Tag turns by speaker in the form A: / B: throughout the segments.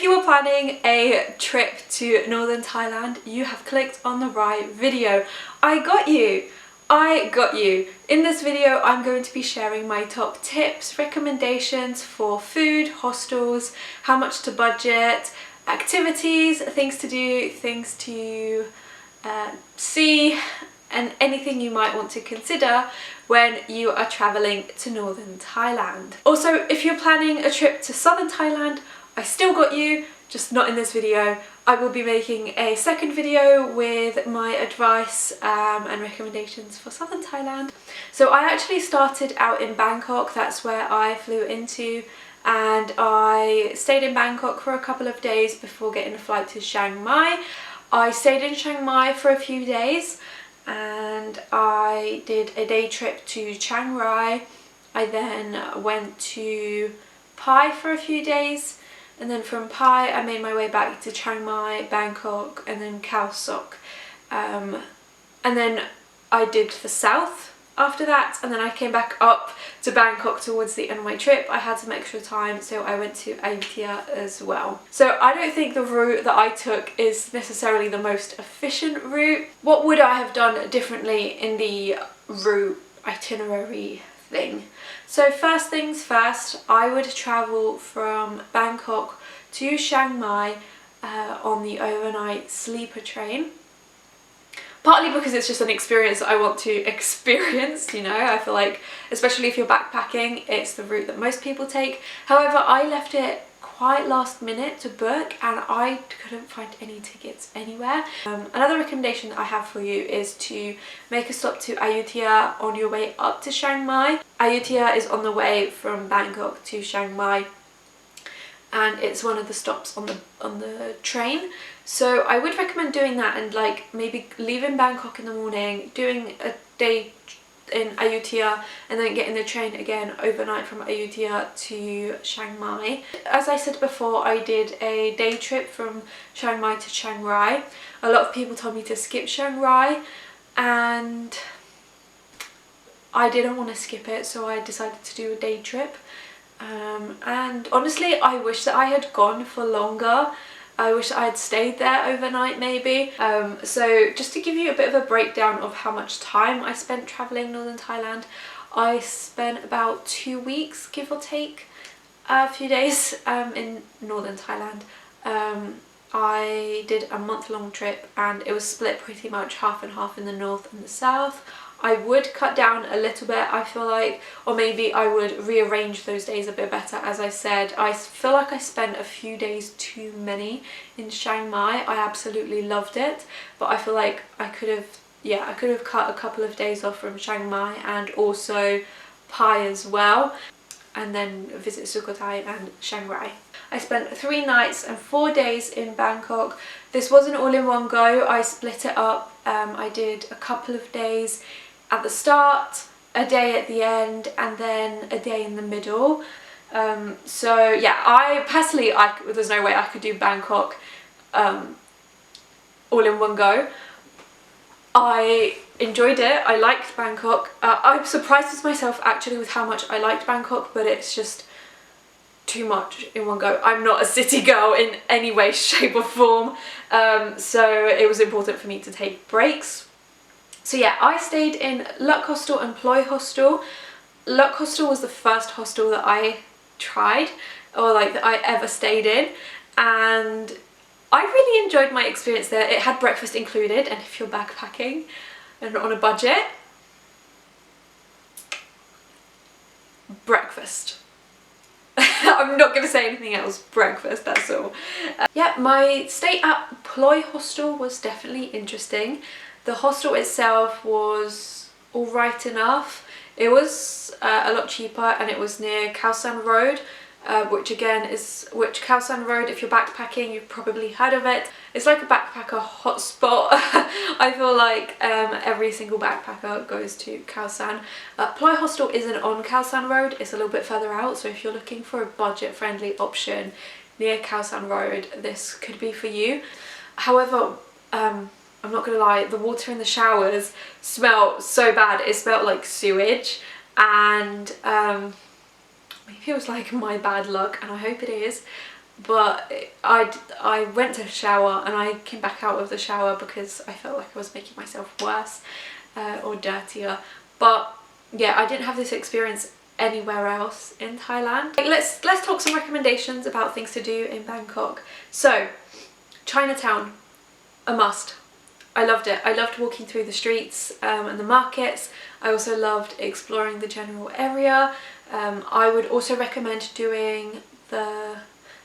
A: you are planning a trip to Northern Thailand, you have clicked on the right video. I got you! I got you! In this video I'm going to be sharing my top tips, recommendations for food, hostels, how much to budget, activities, things to do, things to see, and anything you might want to consider when you are travelling to Northern Thailand. Also, if you're planning a trip to Southern Thailand, I still got you, just not in this video. I will be making a second video with my advice and recommendations for Southern Thailand. So I actually started out in Bangkok, that's where I flew into, and I stayed in Bangkok for a couple of days before getting a flight to Chiang Mai. I stayed in Chiang Mai for a few days and I did a day trip to Chiang Rai. I then went to Pai for a few days, and then from Pai I made my way back to Chiang Mai, Bangkok, and then Khao Sok. And then I did the south after that, and then I came back up to Bangkok towards the end of my trip. I had some extra time, so I went to Ayutthaya as well. So I don't think the route that I took is necessarily the most efficient route. What would I have done differently in the route itinerary thing? So first things first, I would travel from Bangkok to Chiang Mai on the overnight sleeper train. Partly because it's just an experience that I want to experience, you know. I feel like, especially if you're backpacking, it's the route that most people take. However, I left it quite last minute to book and I couldn't find any tickets anywhere. Another recommendation that I have for you is to make a stop to Ayutthaya on your way up to Chiang Mai. Ayutthaya is on the way from Bangkok to Chiang Mai, and it's one of the stops on the train. So I would recommend doing that and like maybe leaving Bangkok in the morning, doing a day in Ayutthaya, and then getting the train again overnight from Ayutthaya to Chiang Mai. As I said before, I did a day trip from Chiang Mai to Chiang Rai. A lot of people told me to skip Chiang Rai and I didn't want to skip it, so I decided to do a day trip. And honestly, I wish that I had gone for longer. I wish I had stayed there overnight maybe. So just to give you a bit of a breakdown of how much time I spent travelling Northern Thailand, I spent about 2 weeks, give or take, a few days in Northern Thailand. I did a month-long trip and it was split pretty much half and half in the north and the south. I would cut down a little bit, I feel like, or maybe I would rearrange those days a bit better. As I said, I feel like I spent a few days too many in Chiang Mai. I absolutely loved it, but I feel like I could have cut a couple of days off from Chiang Mai and also Pai as well, and then visit Sukhothai and Chiang Rai. I spent 3 nights and 4 days in Bangkok. This wasn't all in one go, I split it up. I did a couple of days at the start, a day at the end, and then a day in the middle. So yeah, I personally, there's no way I could do Bangkok all in one go. I enjoyed it, I liked Bangkok. I'm surprised with myself actually with how much I liked Bangkok, but it's just too much in one go. I'm not a city girl in any way, shape or form, so it was important for me to take breaks. So yeah, I stayed in Luck Hostel and Ploy Hostel. Luck Hostel was the first hostel that I tried, or like that I ever stayed in, and I really enjoyed my experience there. It had breakfast included, and if you're backpacking and on a budget, breakfast. I'm not going to say anything else, breakfast, that's all. Yeah, my stay at Ploy Hostel was definitely interesting. The hostel itself was alright enough. It was a lot cheaper and it was near Khao San Road, which Khao San Road, if you're backpacking, you've probably heard of it. It's like a backpacker hotspot. I feel like every single backpacker goes to Khao San. Ploy Hostel isn't on Khao San Road, it's a little bit further out, so if you're looking for a budget-friendly option near Khao San Road, this could be for you. However, I'm not gonna lie, the water in the showers smelled so bad. It smelled like sewage, and maybe it was like my bad luck, and I hope it is, but I went to shower and I came back out of the shower because I felt like I was making myself worse or dirtier. But yeah, I didn't have this experience anywhere else in Thailand. Let's talk some recommendations about things to do in Bangkok. So Chinatown, a must. I loved it. I loved walking through the streets and the markets. I also loved exploring the general area. I would also recommend doing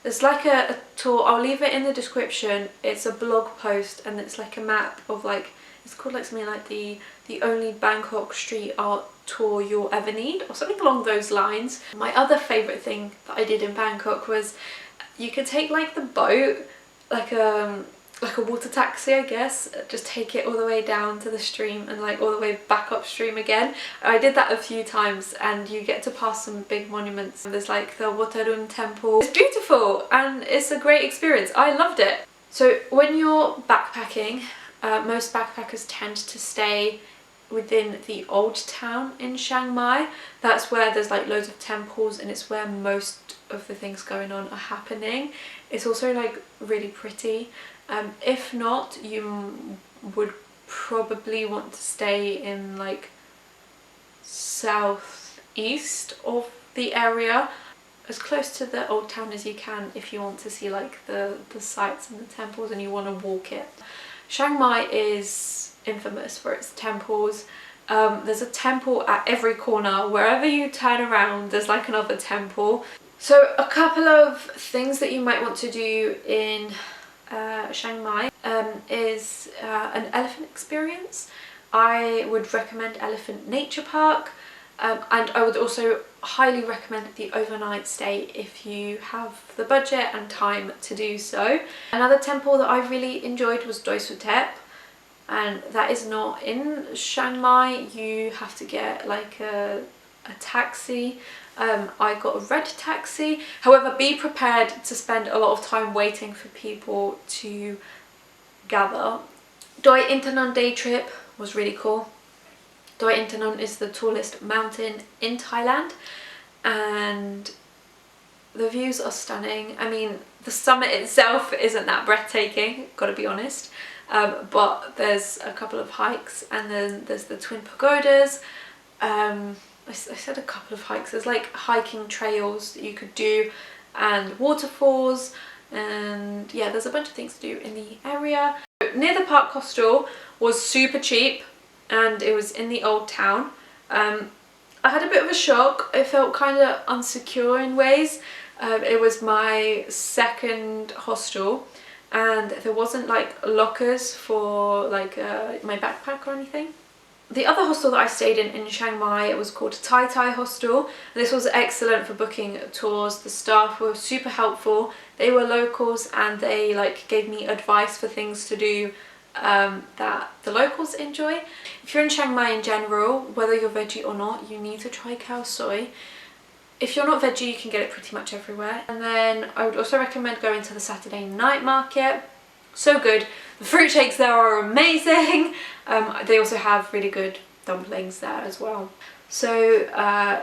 A: there's like a tour, I'll leave it in the description. It's a blog post and it's like a map of like, it's called like something like the only Bangkok street art tour you'll ever need, or something along those lines. My other favourite thing that I did in Bangkok was you could take like the boat, like a water taxi, I guess, just take it all the way down to the stream and like all the way back upstream again. I did that a few times and you get to pass some big monuments. There's like the Waterun temple. It's beautiful and it's a great experience. I loved it. So when you're backpacking, most backpackers tend to stay within the old town in Chiang Mai. That's where there's like loads of temples and it's where most of the things going on are happening. It's also like really pretty. If not, you would probably want to stay in like southeast of the area, as close to the old town as you can if you want to see like the sights and the temples and you want to walk it. Chiang Mai is infamous for its temples. There's a temple at every corner. Wherever you turn around there's like another temple. So a couple of things that you might want to do in Chiang Mai is an elephant experience. I would recommend Elephant Nature Park, and I would also highly recommend the overnight stay if you have the budget and time to do so. Another temple that I really enjoyed was Doi Suthep, and that is not in Chiang Mai. You have to get like a taxi. I got a red taxi. However, be prepared to spend a lot of time waiting for people to gather. Doi Inthanon day trip was really cool. Doi Inthanon is the tallest mountain in Thailand and the views are stunning. I mean, the summit itself isn't that breathtaking, gotta be honest, but there's a couple of hikes and then there's the twin pagodas. I said a couple of hikes. There's like hiking trails that you could do and waterfalls, and yeah, there's a bunch of things to do in the area. Near the park hostel was super cheap and it was in the old town. I had a bit of a shock. It felt kind of unsecure in ways. It was my second hostel and there wasn't like lockers for like my backpack or anything. The other hostel that I stayed in Chiang Mai, it was called Tai Tai Hostel. This was excellent for booking tours. The staff were super helpful. They were locals and they like gave me advice for things to do that the locals enjoy. If you're in Chiang Mai in general, whether you're veggie or not, you need to try khao soi. If you're not veggie, you can get it pretty much everywhere. And then I would also recommend going to the Saturday night market. So good. The fruit shakes there are amazing. They also have really good dumplings there as well. So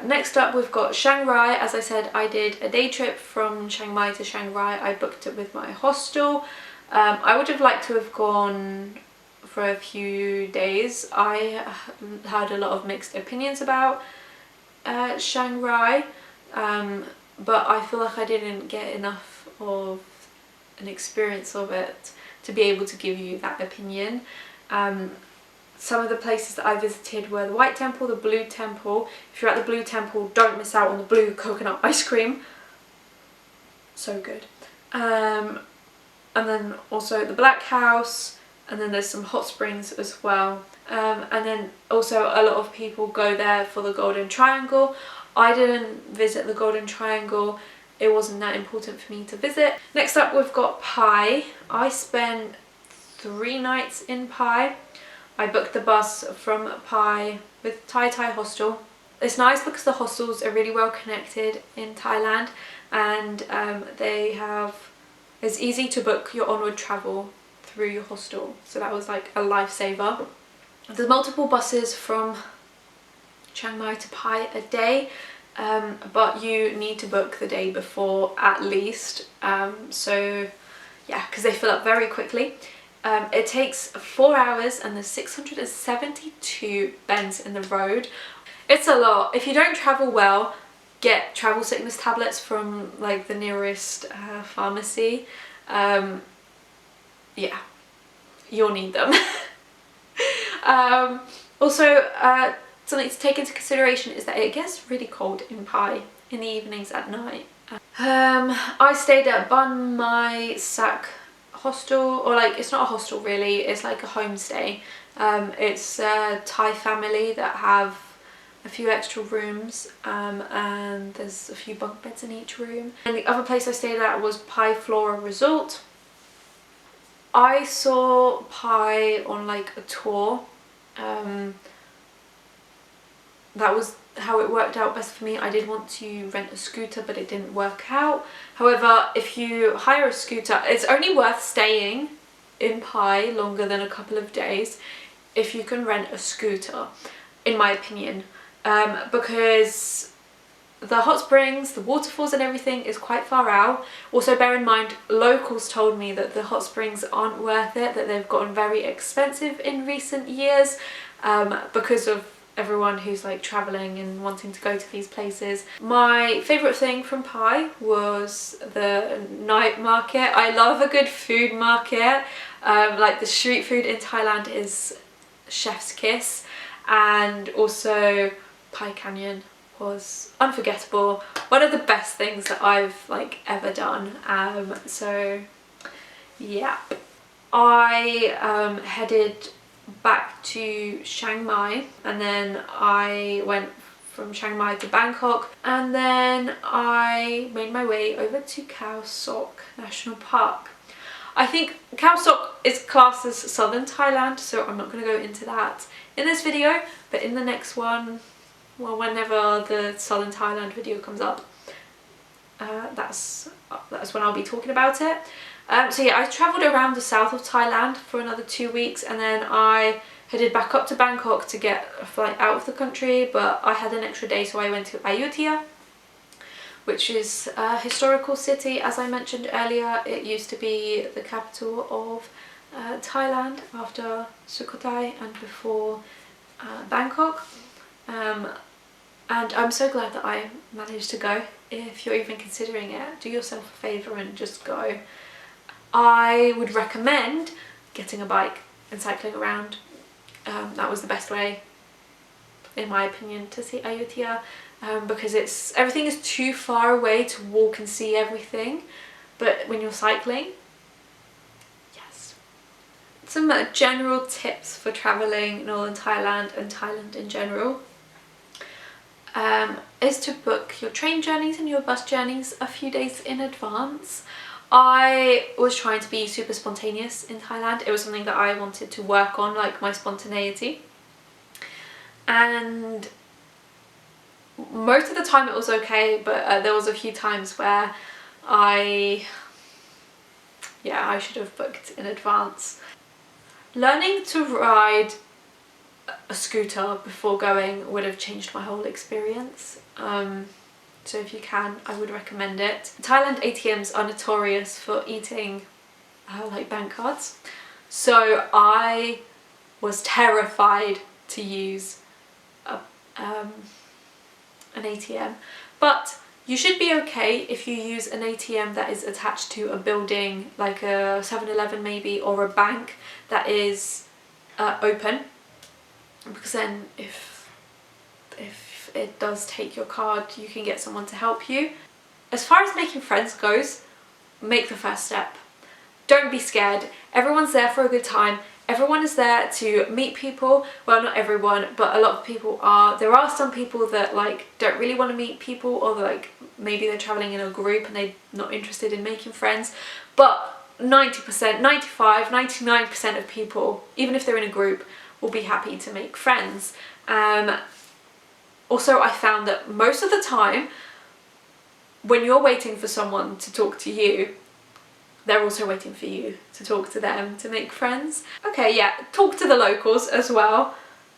A: next up we've got Chiang Rai. As I said, I did a day trip from Chiang Mai to Chiang Rai. I booked it with my hostel. I would have liked to have gone for a few days. I had a lot of mixed opinions about Chiang Rai, but I feel like I didn't get enough of an experience of it to be able to give you that opinion. Some of the places that I visited were the White Temple, the Blue Temple. If you're at the Blue Temple, don't miss out on the blue coconut ice cream. So good. And then also the Black House, and then there's some hot springs as well. And then also a lot of people go there for the Golden Triangle. I didn't visit the Golden Triangle. It wasn't that important for me to visit. Next up we've got Pai. I spent 3 nights in Pai. I booked the bus from Pai with Tai Tai Hostel. It's nice because the hostels are really well connected in Thailand, and it's easy to book your onward travel through your hostel, so that was like a lifesaver. There's multiple buses from Chiang Mai to Pai a day. but you need to book the day before at least. So yeah, because they fill up very quickly. It takes 4 hours and there's 672 bends in the road. It's a lot. If you don't travel well, get travel sickness tablets from like the nearest pharmacy. Yeah, you'll need them. Also, something to take into consideration is that it gets really cold in Pai in the evenings at night. I stayed at Ban Mai Sak hostel, or like, it's not a hostel really, it's like a homestay. It's a Thai family that have a few extra rooms, and there's a few bunk beds in each room. And the other place I stayed at was Pai Flora Resort. I saw Pai on like a tour. That was how it worked out best for me. I did want to rent a scooter, but it didn't work out. However, if you hire a scooter, it's only worth staying in Pai longer than a couple of days if you can rent a scooter, in my opinion, because the hot springs, the waterfalls and everything is quite far out. Also bear in mind, locals told me that the hot springs aren't worth it, that they've gotten very expensive in recent years, because of everyone who's like traveling and wanting to go to these places. My favourite thing from Pai was the night market. I love a good food market. Like the street food in Thailand is chef's kiss, and also Pai Canyon was unforgettable. One of the best things that I've like ever done. So yeah, I headed back to Chiang Mai, and then I went from Chiang Mai to Bangkok, and then I made my way over to Khao Sok National Park. I think Khao Sok is classed as southern Thailand, so I'm not going to go into that in this video, but in the next one, well, whenever the southern Thailand video comes up, that's when I'll be talking about it. So yeah, I travelled around the south of Thailand for another 2 weeks, and then I headed back up to Bangkok to get a flight out of the country, but I had an extra day, so I went to Ayutthaya, which is a historical city. As I mentioned earlier, it used to be the capital of Thailand after Sukhothai and before Bangkok. And I'm so glad that I managed to go. If you're even considering it, do yourself a favour and just go. I would recommend getting a bike and cycling around. That was the best way, in my opinion, to see Ayutthaya, because everything is too far away to walk and see everything, but when you're cycling, yes. Some general tips for travelling Northern Thailand and Thailand in general is to book your train journeys and your bus journeys a few days in advance. I was trying to be super spontaneous in Thailand. It was something that I wanted to work on, like my spontaneity. And most of the time it was okay, but there was a few times where I should have booked in advance. Learning to ride a scooter before going would have changed my whole experience. So if you can, I would recommend it. Thailand ATMs are notorious for eating like bank cards, so I was terrified to use an ATM, but you should be okay if you use an ATM that is attached to a building, like a 7-Eleven maybe, or a bank that is open, because then if it does take your card, you can get someone to help you. As far as making friends goes, make the first step. Don't be scared. Everyone's there for a good time. Everyone is there to meet people. Well, not everyone, but a lot of people are. There are some people that like don't really want to meet people, or like maybe they're traveling in a group and they're not interested in making friends. But 90%, 95, 99% of people, even if they're in a group, will be happy to make friends. Also, I found that most of the time, when you're waiting for someone to talk to you, they're also waiting for you to talk to them to make friends. Okay, yeah, talk to the locals as well.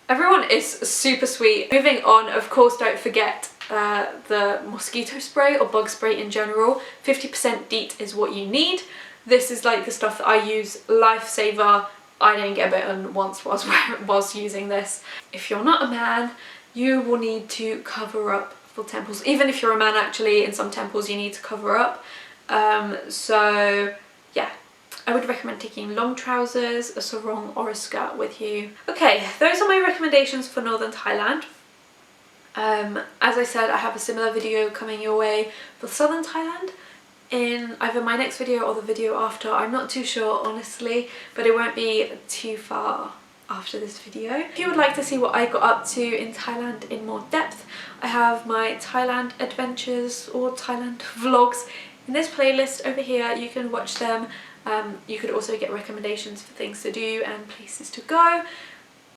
A: Everyone is super sweet. Moving on, of course, don't forget the mosquito spray or bug spray in general. 50% DEET is what you need. This is like the stuff that I use, lifesaver. I didn't get bitten once whilst using this. If you're not a man, you will need to cover up for temples. Even if you're a man, actually, in some temples you need to cover up. So yeah, I would recommend taking long trousers, a sarong or a skirt with you. Okay, those are my recommendations for Northern Thailand. As I said, I have a similar video coming your way for Southern Thailand in either my next video or the video after. I'm not too sure, honestly, but it won't be too far after this video. If you would like to see what I got up to in Thailand in more depth, I have my Thailand adventures or Thailand vlogs in this playlist over here. You can watch them. You could also get recommendations for things to do and places to go.